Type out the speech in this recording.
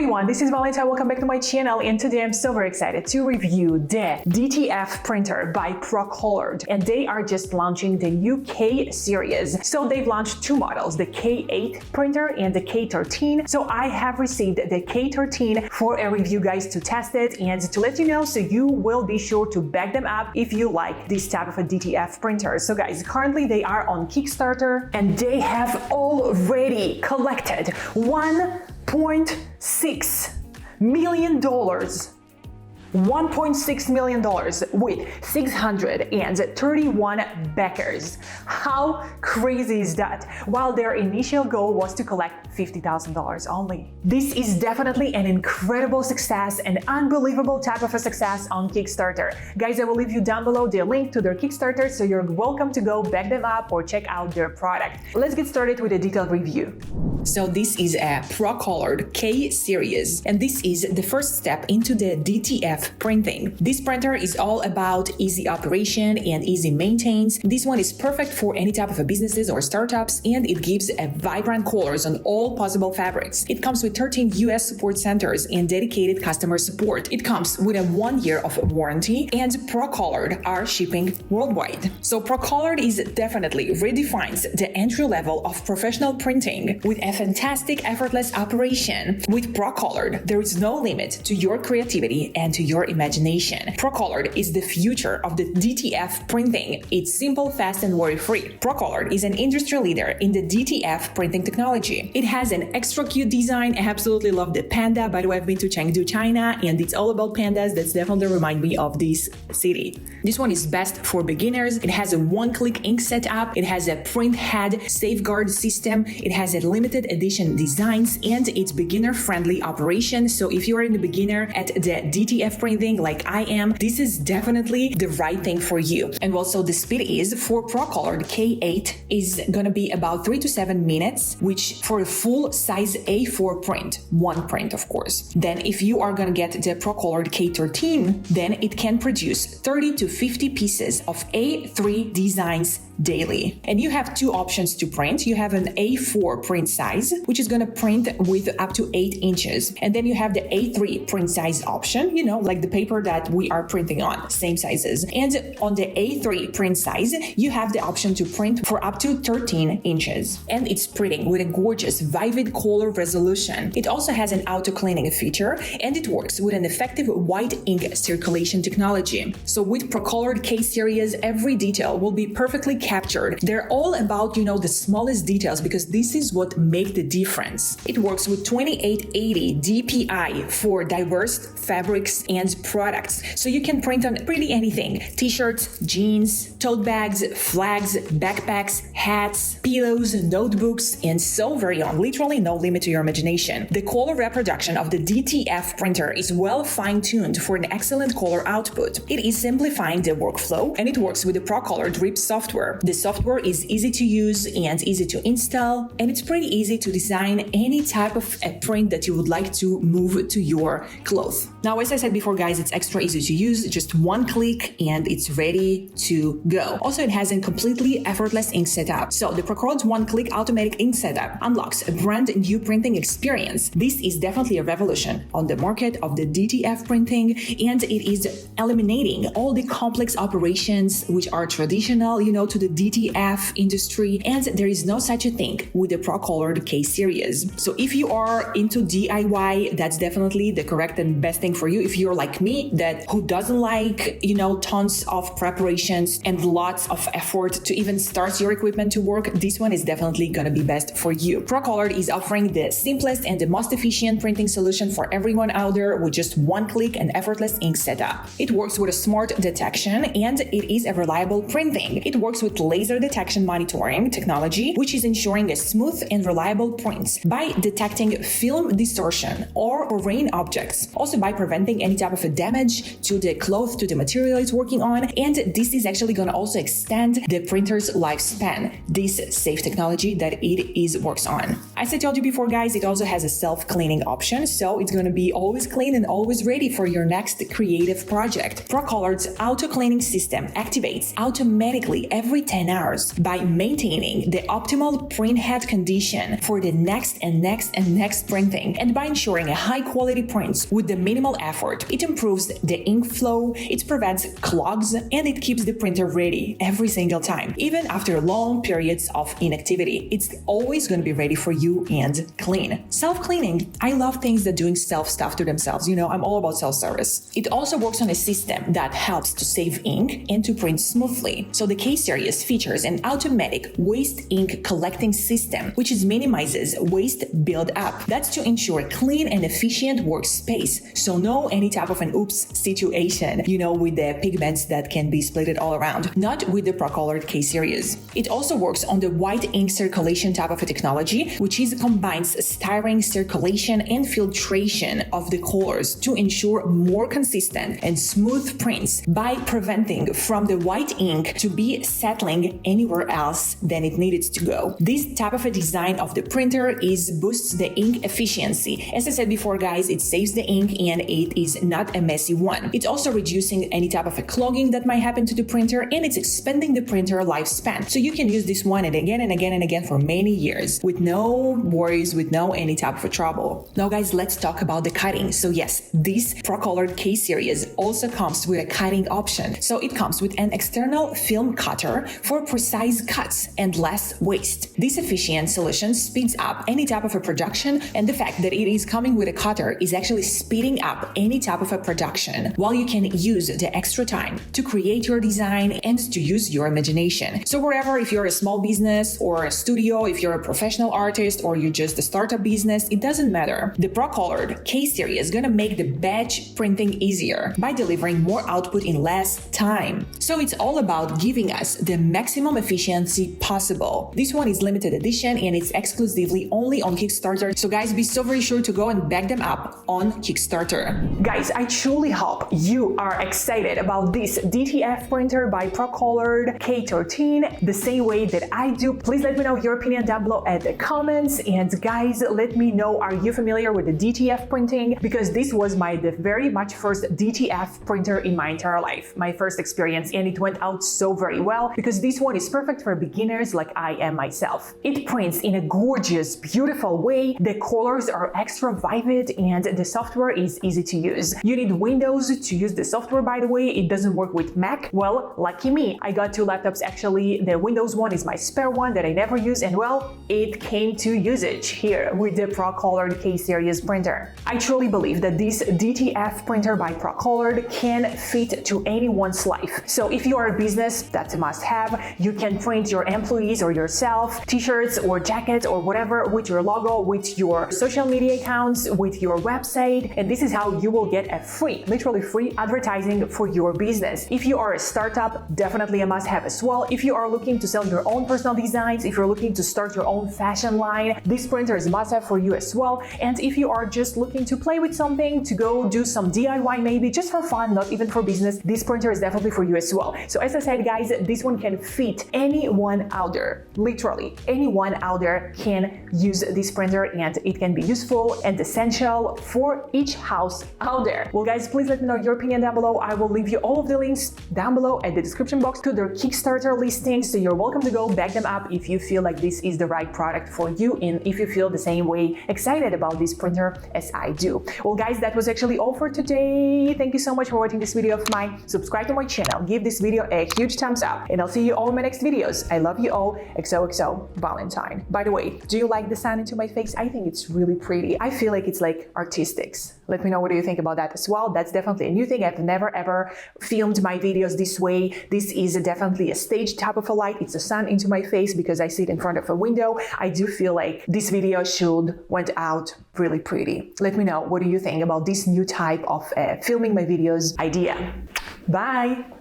everyone, this is Valentine. Welcome back to my channel, and today I'm so very excited to review the DTF printer by Procolored, and they are just launching the new K series. So they've launched two models, the K8 printer and the K13. So I have received the K13 for a review, guys, to test it and to let you know, so you will be sure to back them up if you like this type of a DTF printer. So guys, currently they are on Kickstarter and they have already collected $1.6 million. $1.6 million with 631 backers. How crazy is that? While their initial goal was to collect $50,000 only. This is definitely an incredible success, an unbelievable type of a success on Kickstarter. Guys, I will leave you down below the link to their Kickstarter, so you're welcome to go back them up or check out their product. Let's get started with a detailed review. So this is a Procolored K series, and this is the first step into the DTF printing. This printer is all about easy operation and easy maintenance. This one is perfect for any type of a businesses or startups, and it gives a vibrant colors on all possible fabrics. It comes with 13 US support centers and dedicated customer support. It comes with a 1 year of warranty, and Procolored are shipping worldwide. So Procolored is definitely redefines the entry level of professional printing with a fantastic effortless operation. With Procolored, there is no limit to your creativity and to your imagination. Procolored is the future of the DTF printing. It's simple, fast, and worry-free. Procolored is an industry leader in the DTF printing technology. It has an extra cute design. I absolutely love the panda. By the way, I've been to Chengdu, China, and it's all about pandas. That's definitely remind me of this city. This one is best for beginners. It has a one-click ink setup. It has a print head safeguard system. It has a limited edition designs, and it's beginner-friendly operation. So if you are in the beginner at the DTF printing like I am, this is definitely the right thing for you. And also the speed is for Procolored K8 is gonna be about 3 to 7 minutes, which for a full size A4 print, one print of course. Then if you are gonna get the Procolored K13, then it can produce 30 to 50 pieces of A3 designs daily. And you have two options to print. You have an A4 print size, which is going to print with up to 8 inches. And then you have the A3 print size option, you know, like the paper that we are printing on, same sizes. And on the A3 print size, you have the option to print for up to 13 inches. And it's printing with a gorgeous vivid color resolution. It also has an auto cleaning feature, and it works with an effective white ink circulation technology. So with Procolored K series, every detail will be perfectly captured. They're all about, you know, the smallest details, because this is what make the difference. It works with 2880 DPI for diverse fabrics and products. So you can print on pretty anything. T-shirts, jeans, tote bags, flags, backpacks, hats, pillows, notebooks, and so very on. Literally no limit to your imagination. The color reproduction of the DTF printer is well fine-tuned for an excellent color output. It is simplifying the workflow, and it works with the Procolored Drip software. The software is easy to use and easy to install, and it's pretty easy to design any type of a print that you would like to move to your clothes. Now, as I said before, guys, it's extra easy to use, just one click and it's ready to go. Also, it has a completely effortless ink setup. So the Procolored one-click automatic ink setup unlocks a brand new printing experience. This is definitely a revolution on the market of the DTF printing, and it is eliminating all the complex operations which are traditional, you know, to the DTF industry, and there is no such a thing with the Procolored K series. So if you are into DIY, that's definitely the correct and best thing for you. If you're like me, that who doesn't like, you know, tons of preparations and lots of effort to even start your equipment to work, this one is definitely gonna be best for you. Procolored is offering the simplest and the most efficient printing solution for everyone out there with just one click and effortless ink setup. It works with a smart detection, and it is a reliable printing. It works with laser detection monitoring technology, which is ensuring a smooth and reliable prints by detecting film distortion or rain objects, also by preventing any type of a damage to the cloth, to the material it's working on. And this is actually going to also extend the printer's lifespan, this safe technology that it works on. As I told you before, guys, it also has a self-cleaning option, so it's going to be always clean and always ready for your next creative project. Procolored's auto-cleaning system activates automatically every 10 hours by maintaining the optimal print head condition for the next printing, and by ensuring a high-quality prints with the minimal effort. It improves the ink flow, it prevents clogs, and it keeps the printer ready every single time. Even after long periods of inactivity, it's always going to be ready for you and clean. Self-cleaning. I love things that doing self-stuff to themselves. You know, I'm all about self-service. It also works on a system that helps to save ink and to print smoothly. So the K series features an automatic waste ink collecting system, which minimizes waste build-up. That's to ensure clean and efficient workspace. So no any type of an oops situation, you know, with the pigments that can be splattered all around. Not with the Procolored K series. It also works on the white ink circulation type of a technology, which combines styrene circulation and filtration of the colors to ensure more consistent and smooth prints by preventing from the white ink to be settling anywhere else than it needed to go. This type of a design of the printer boosts the ink efficiency. As I said before, guys, it saves the ink and it is not a messy one. It's also reducing any type of a clogging that might happen to the printer, and it's expanding the printer lifespan. So you can use this one and again and again and again for many years with no worries, with no any type of a trouble. Now, guys, let's talk about the cutting. So yes, this Procolored K series also comes with a cutting option. So it comes with an external film cutter for precise cuts and less waste. This efficient solution speeds up any type of a production, and the fact that it is coming with a cutter is actually speeding up any type of a production, while you can use the extra time to create your design and to use your imagination. So wherever, if you're a small business or a studio, if you're a professional artist or you're just a startup business, it doesn't matter. The Procolored K series is gonna make the batch printing easier by delivering more output in less time. So it's all about giving us the maximum efficiency possible. This one is limited edition and it's exclusively only on Kickstarter. So guys, be so very sure to go and back them up on Kickstarter. Guys, I truly hope you are excited about this DTF printer by Procolored K13 the same way that I do. Please let me know your opinion down below at the comments. And guys, let me know, are you familiar with the DTF printing? Because this was the very much first DTF printer in my entire life, my first experience, and it went out so very well because this one is perfect for beginners like I am myself. It prints in a gorgeous, beautiful way. The colors are extra vivid and the software is easy to use. You need Windows to use the software, by the way. It doesn't work with Mac. Well, lucky me. I got two laptops actually. The Windows one is my spare one that I never use, and well, it came to usage here with the Procolored K series printer. I truly believe that this DTF printer by Procolored can fit to anyone's life. So if you are a business, that's a must-have. You can print your employees or yourself t-shirts or jackets or whatever with your logo, with your social media accounts, with your website, and this is how you will get a free, literally free advertising for your business. If you are a startup, definitely a must-have as well. If you are looking to sell your own personal designs, if you're looking to start your own fashion line, this printer is a must-have for you as well. And if you are just looking to play with something, to go do some DIY maybe just for fun, not even for business, this printer is definitely for you as well. So as I said, guys, this one can fit anyone out there. Literally anyone out there can use this printer, and it can be useful and essential for each house out there. Well, guys, please let me know your opinion down below. I will leave you all of the links down below at the description box to their Kickstarter listings, so you're welcome to go back them up if you feel like this is the right product for you, and if you feel the same way excited about this printer as I do. Well, guys, that was actually all for today. Thank you so much for watching this video of mine. Subscribe to my channel, give this video a huge thumbs up, and I'll see you all in my next videos. I love you all. XOXO Valentine. By the way, do you like the sun into my face? I think it's really pretty. I feel like it's like artistics. Let me know what do you think about that as well. That's definitely a new thing. I've never ever filmed my videos this way. This is definitely a staged type of a light. It's the sun into my face because I sit in front of a window. I do feel like this video went out really pretty. Let me know what do you think about this new type of filming my videos idea. Bye!